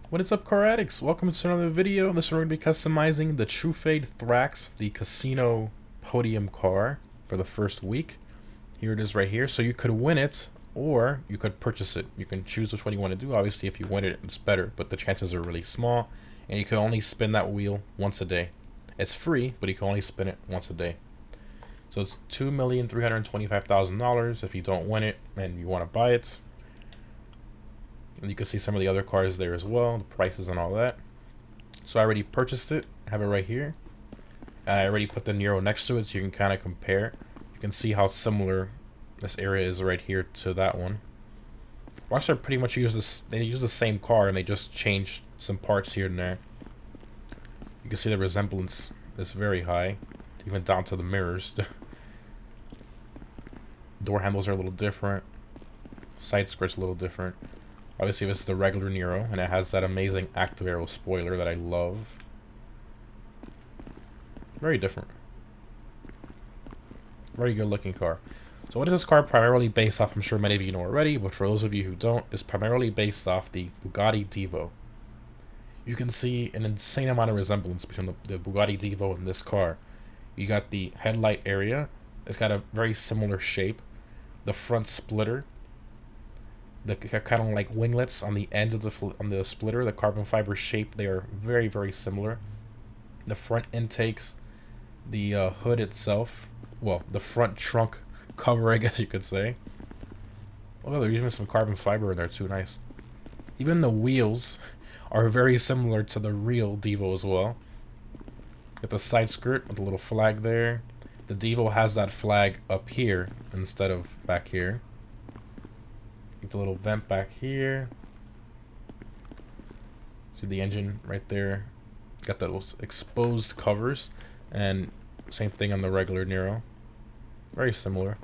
What is up, car addicts? Welcome to another video. This one we're going to be customizing the Truffade Thrax, the casino podium car, for the first week. Here it is right here. So you could win it, or you could purchase it. You can choose which one you want to do. Obviously, if you win it, it's better, but the chances are really small. And you can only spin that wheel once a day. It's free, but you can only spin it once a day. So it's $2,325,000 if you don't win it and you want to buy it. And you can see some of the other cars there as well, the prices and all that. So I already purchased it. I have it right here. And I already put the Nero next to it so you can kind of compare. You can see how similar this area is right here to that one. Rockstar pretty much use this. They use the same car and they just change some parts here and there. You can see the resemblance is very high, even down to the mirrors. Door handles are a little different. Side skirt's a little different. Obviously, this is the regular Nero, and it has that amazing active arrow spoiler that I love. Very different. Very good looking car. So what is this car primarily based off? I'm sure many of you know already, but for those of you who don't, it's primarily based off the Bugatti Divo. You can see an insane amount of resemblance between the Bugatti Divo and this car. You got the headlight area. It's got a very similar shape. The front splitter. The kind of like winglets on the end of the splitter, the carbon fiber shape, they are very, very similar. The front intakes, the hood itself, well, the front trunk cover, I guess you could say. Oh, they're using some carbon fiber in there too, nice. Even the wheels are very similar to the real Divo as well. Got the side skirt with the little flag there. The Divo has that flag up here instead of back here. Get the little vent back here. See the engine right there. Got those exposed covers. And same thing on the regular Nero. Very similar.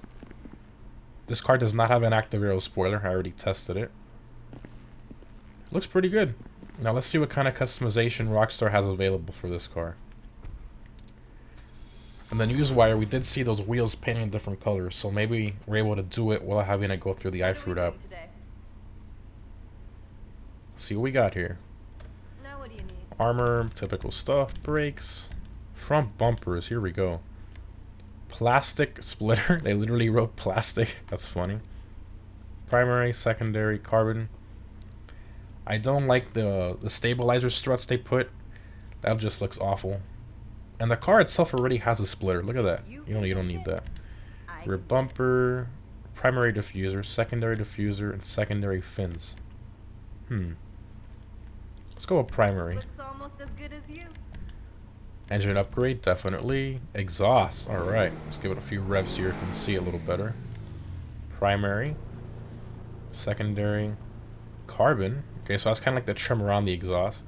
This car does not have an active arrow spoiler. I already tested it. Looks pretty good. Now let's see what kind of customization Rockstar has available for this car. And the newswire, we did see those wheels painted in different colors, so maybe we're able to do it without having to go through the iFruit app. See what we got here. Now what do you need? Armor, typical stuff, brakes, front bumpers, here we go. Plastic splitter, they literally wrote plastic, that's funny. Primary, secondary, carbon. I don't like the stabilizer struts they put. That just looks awful. And the car itself already has a splitter. Look at that. You don't need that. Rear bumper, primary diffuser, secondary diffuser, and secondary fins. Let's go with primary. Looks almost as good as you. Engine upgrade, definitely. Exhaust. Alright. Let's give it a few revs here. You can see it a little better. Primary. Secondary. Carbon. Okay, so that's kind of like the trim around the exhaust.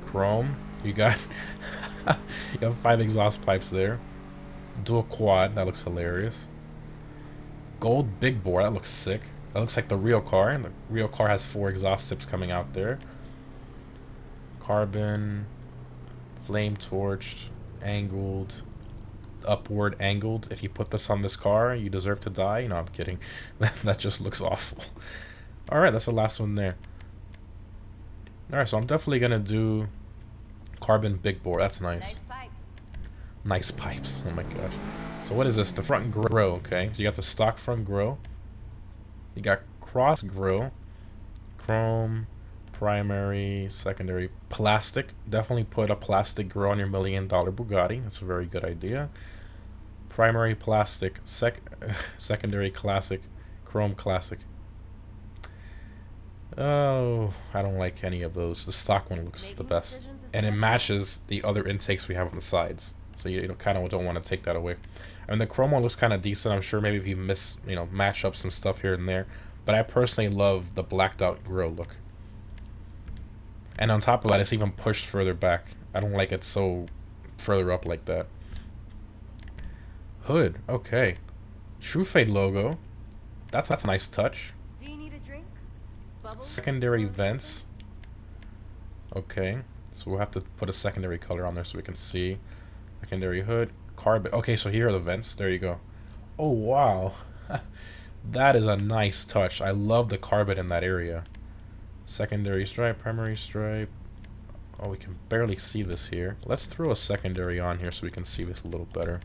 Chrome. You got you have 5 exhaust pipes there. Dual quad, that looks hilarious. Gold big bore, that looks sick. That looks like the real car, and the real car has 4 exhaust tips coming out there. Carbon, flame torched, angled, upward angled. If you put this on this car, you deserve to die. No, I'm kidding. That just looks awful. Alright, that's the last one there. Alright, so I'm definitely gonna do carbon big bore. That's nice. Nice pipes. Nice pipes. Oh my gosh. So what is this? The front grille. Okay. So you got the stock front grille. You got cross grille. Chrome. Primary. Secondary. Plastic. Definitely put a plastic grille on your $1 million Bugatti. That's a very good idea. Primary plastic. Secondary classic. Chrome classic. Oh, I don't like any of those. The stock one looks the best. And it matches the other intakes we have on the sides. So you kind of don't want to take that away. And the chrome one looks kind of decent. I'm sure maybe if you match up some stuff here and there. But I personally love the blacked out grille look. And on top of that, it's even pushed further back. I don't like it so further up like that. Hood, okay. Truffade logo. That's a nice touch. Secondary vents. Okay, so we'll have to put a secondary color on there so we can see. Secondary hood. Carbon. Okay, so here are the vents. There you go. Oh, wow. That is a nice touch. I love the carbon in that area. Secondary stripe, primary stripe. Oh, we can barely see this here. Let's throw a secondary on here so we can see this a little better.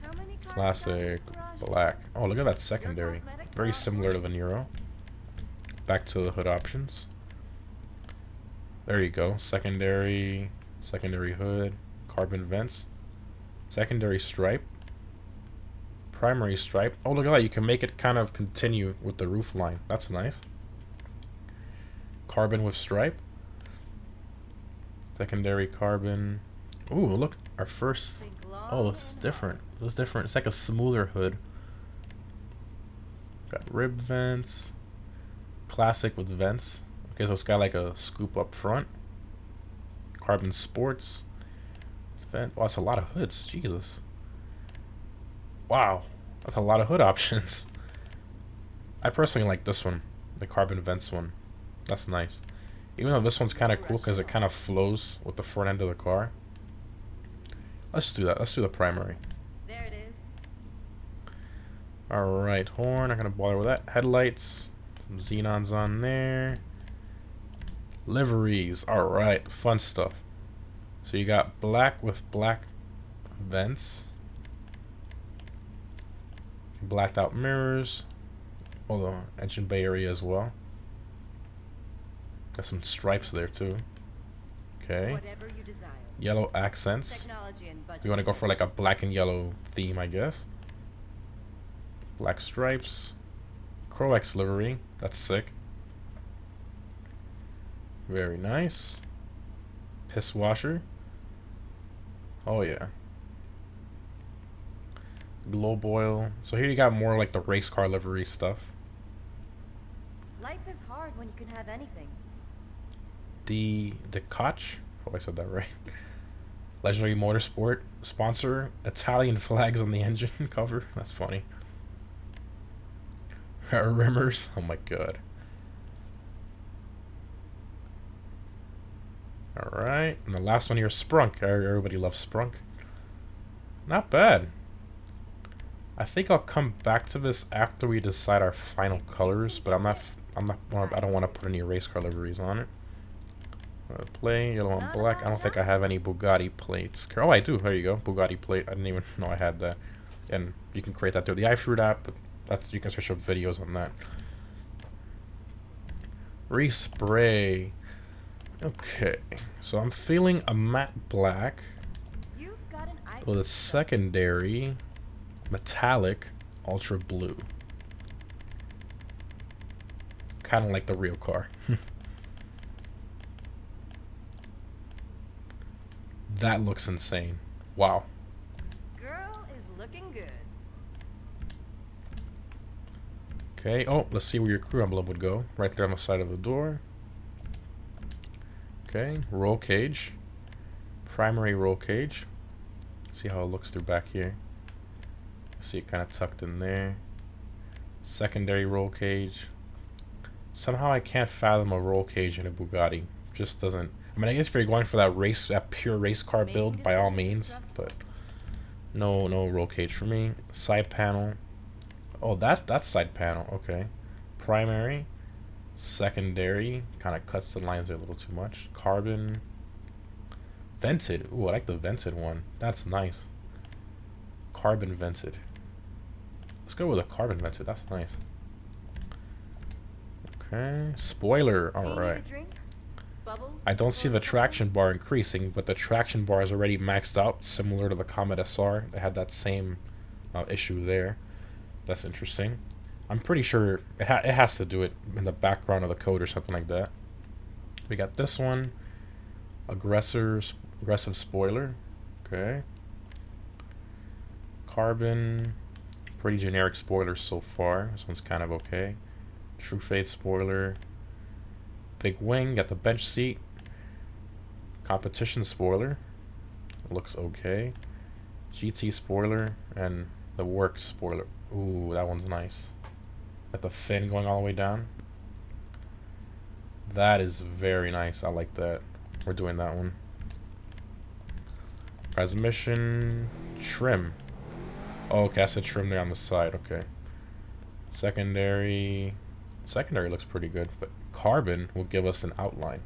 How many cars Classic, got in this garage? black. Oh, look at that secondary. cosmetics Very are similar to the Nero. Back to the hood options. There you go. Secondary, secondary hood, carbon vents, secondary stripe, primary stripe. Oh, look at that. You can make it kind of continue with the roof line. That's nice. Carbon with stripe. Secondary carbon. Ooh, look. Our first... Think long Oh, this is and different. This is different. It's like a smoother hood. Got rib vents. Classic with vents. Okay, so it's got like a scoop up front. Carbon sports. It's vent. Oh, that's a lot of hoods. Jesus. Wow. That's a lot of hood options. I personally like this one. The carbon vents one. That's nice. Even though this one's kind of cool because it kind of flows with the front end of the car. Let's do that. Let's do the primary. There it is. Alright, horn. Not going to bother with that. Headlights. Some xenons on there. Liveries. Alright, fun stuff. So you got black with black vents. Blacked out mirrors. Oh, the engine bay area as well. Got some stripes there too. Okay. Whatever you desire. Yellow accents. Technology and budget. You want to go for like a black and yellow theme, I guess. Black stripes. Croax livery. That's sick. Very nice. Piss washer. Oh yeah. Globe oil. So here you got more like the race car livery stuff. Life is hard when you can have anything. The Koch. Hope I said that right. Legendary Motorsport sponsor. Italian flags on the engine cover. That's funny. Rimmers. Oh my god. Alright. And the last one here is Sprunk. Everybody loves Sprunk. Not bad. I think I'll come back to this after we decide our final colors, but I don't want to put any race car liveries on it. Play, yellow and black. I don't think I have any Bugatti plates. Oh, I do. There you go. Bugatti plate. I didn't even know I had that. And you can create that through the iFruit app, but that's, you can search up videos on that. Respray. Okay. So I'm feeling a matte black You've got an eye. with a secondary metallic ultra blue. Kind of like the real car. That looks insane. Wow. Girl is looking good. Okay. Oh, let's see where your crew emblem would go. Right there on the side of the door. Okay. Roll cage. Primary roll cage. See how it looks through back here. See it kind of tucked in there. Secondary roll cage. Somehow I can't fathom a roll cage in a Bugatti. Just doesn't. I mean, I guess if you're going for that pure race car build, by all means, but no roll cage for me. Side panel. Oh, that's side panel. Okay. Primary, secondary, kind of cuts the lines there a little too much. Carbon. Vented. Ooh, I like the vented one. That's nice. Carbon vented. Let's go with a carbon vented. That's nice. Okay. Spoiler. All right. I don't see the traction bar increasing, but the traction bar is already maxed out, similar to the Comet SR. They had that same issue there. That's interesting. I'm pretty sure it has to do it in the background of the code or something like that. We got this one. Aggressive spoiler. Okay. Carbon. Pretty generic spoilers so far. This one's kind of okay. Truffade spoiler. Big wing, got the bench seat. Competition spoiler. Looks okay. GT spoiler and the works spoiler. Ooh, that one's nice. Got the fin going all the way down. That is very nice. I like that. We're doing that one. Transmission trim. Oh, okay, I said trim there on the side. Okay. Secondary. Secondary looks pretty good, but carbon will give us an outline.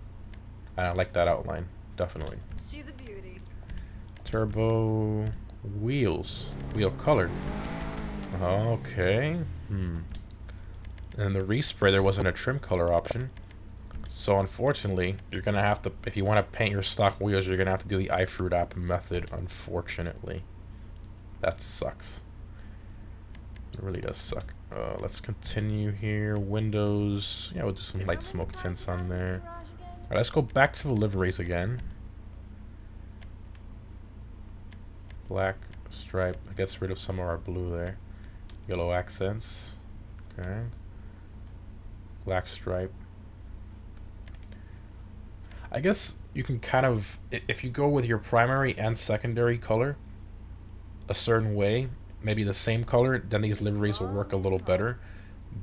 And I like that outline, definitely. She's a beauty. Turbo wheels. Wheel color. Okay. And the respray, there wasn't a trim color option. So unfortunately, you're going to have to, if you want to paint your stock wheels, you're going to have to do the iFruit app method, unfortunately. That sucks. It really does suck. Let's continue here. Windows. Yeah, we'll do some light smoke tints on there. Alright, let's go back to the liveries again. Black stripe. It gets rid of some of our blue there. Yellow accents. Okay. Black stripe. I guess you can kind of, if you go with your primary and secondary color a certain way, maybe the same color, then these liveries will work a little better.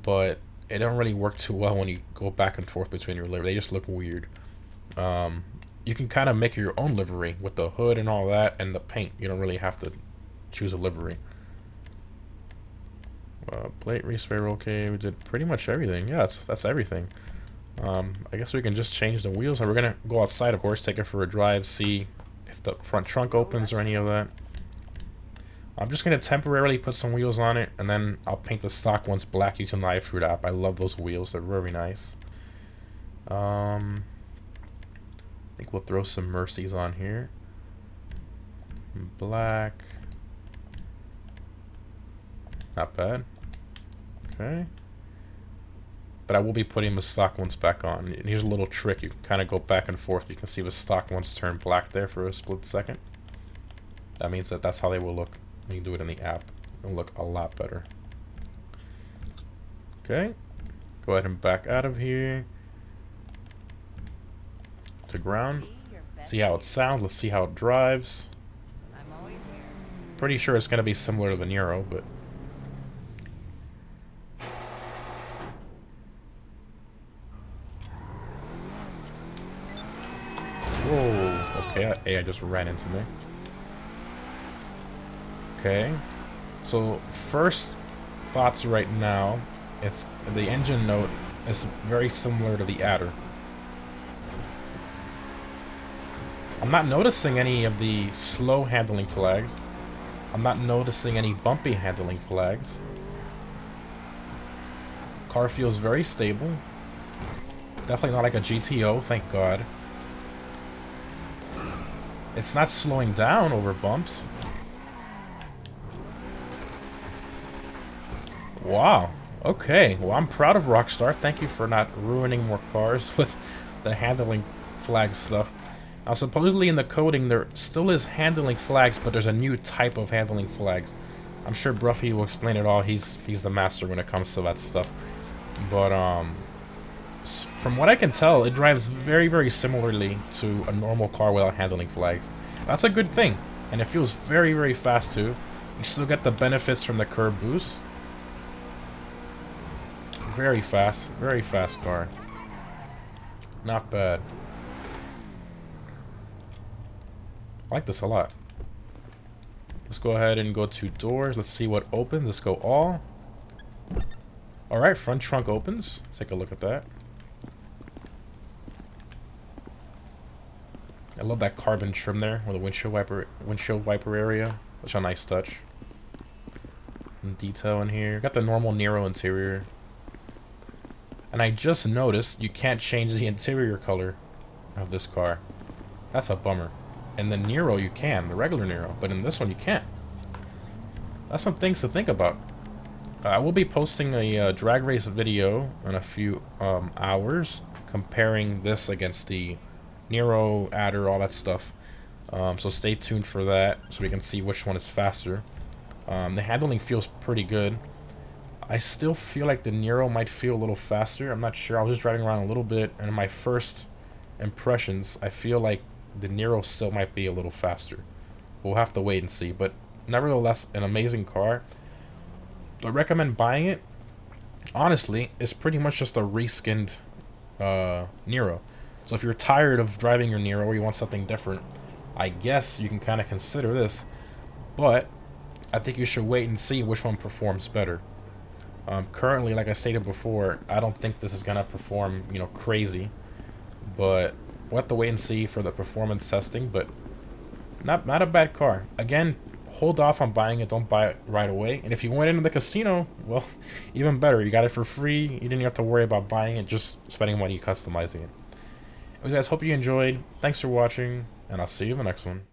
But it don't really work too well when you go back and forth between your livery. They just look weird. You can kind of make your own livery with the hood and all that and the paint. You don't really have to choose a livery. Plate respray, okay. We did pretty much everything. Yeah, that's everything. I guess we can just change the wheels. And we're going to go outside, of course, take it for a drive, see if the front trunk opens or any of that. I'm just going to temporarily put some wheels on it, and then I'll paint the stock ones black using the iFruit app. I love those wheels. They're very nice. I think we'll throw some Mercies on here. Black. Not bad. Okay. But I will be putting the stock ones back on. And here's a little trick. You can kind of go back and forth. You can see the stock ones turn black there for a split second. That means that that's how they will look when you do it in the app. It'll look a lot better. Okay. Go ahead and back out of here. To ground. See how it sounds. Let's see how it drives. I'm always here. Pretty sure it's going to be similar to the Nero, but... Whoa. Okay, AI just ran into me. Okay. So, first thoughts right now, it's the engine note is very similar to the Adder. I'm not noticing any of the slow handling flags. I'm not noticing any bumpy handling flags. Car feels very stable. Definitely not like a GTO, thank God. It's not slowing down over bumps. Wow. Okay. Well, I'm proud of Rockstar. Thank you for not ruining more cars with the handling flag stuff. Now, supposedly in the coding, there still is handling flags, but there's a new type of handling flags. I'm sure Bruffy will explain it all. He's the master when it comes to that stuff. But, from what I can tell, it drives very, very similarly to a normal car without handling flags. That's a good thing. And it feels very, very fast, too. You still get the benefits from the curb boost. Very fast car. Not bad. I like this a lot. Let's go ahead and go to doors. Let's see what opens. Let's go all. Alright, front trunk opens. Let's take a look at that. I love that carbon trim there with the windshield wiper area. Such a nice touch. And detail in here. Got the normal Nero interior. And I just noticed you can't change the interior color of this car. That's a bummer. In the Nero you can, the regular Nero, but in this one you can't. That's some things to think about. I will be posting a drag race video in a few hours comparing this against the Nero, Adder, all that stuff. So stay tuned for that so we can see which one is faster. The handling feels pretty good. I still feel like the Nero might feel a little faster. I'm not sure. I was just driving around a little bit, and in my first impressions, I feel like the Nero still might be a little faster. We'll have to wait and see. But nevertheless, an amazing car. I recommend buying it. Honestly, it's pretty much just a reskinned Nero. So if you're tired of driving your Nero or you want something different, I guess you can kind of consider this. But I think you should wait and see which one performs better. Currently, like I stated before, I don't think this is gonna perform, crazy. But we'll have to wait and see for the performance testing. But not a bad car. Again, hold off on buying it. Don't buy it right away. And if you went into the casino, well, even better. You got it for free. You didn't have to worry about buying it, just spending money customizing it. Anyways, guys, hope you enjoyed. Thanks for watching, and I'll see you in the next one.